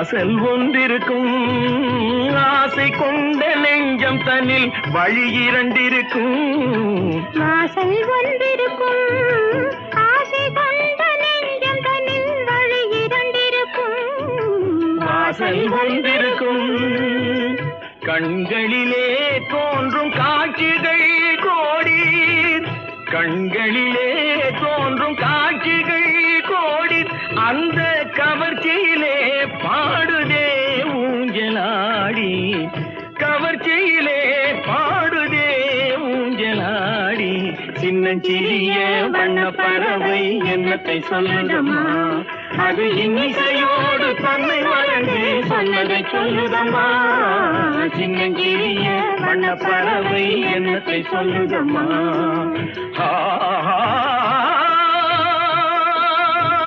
வாசல் ஒன்றிருக்கும் ஆசை கொண்ட நெஞ்சம் தன்னில் வழி இரண்டிருக்கும் வாசல் ஒன்றிருக்கும் ஆசை கொண்ட நெஞ்சம் தன்னில் வழி இரண்டிருக்கும் வாசல் ஒன்றிருக்கும் கண்களிலே தோன்றும் காட்சிகள் கோடி கண்களிலே தோன்றும் காட்சிகள் கோடி அந்த கவர்ச்சியிலே பாடுதே ஊஞ்சலாடி கவர்ச்சியிலே பாடுதே ஊஞ்சலாடி சின்னஞ்சிறிய வண்ணப்பறவை என்னத்தை சொல்லுதம்மா அது இன்னிசையோடு தன்னை மறந்து சொன்னதை சொல்லுதம்மா சின்னஞ்சிறிய வண்ணப்பறவை என்னத்தை சொல்லுதம்மா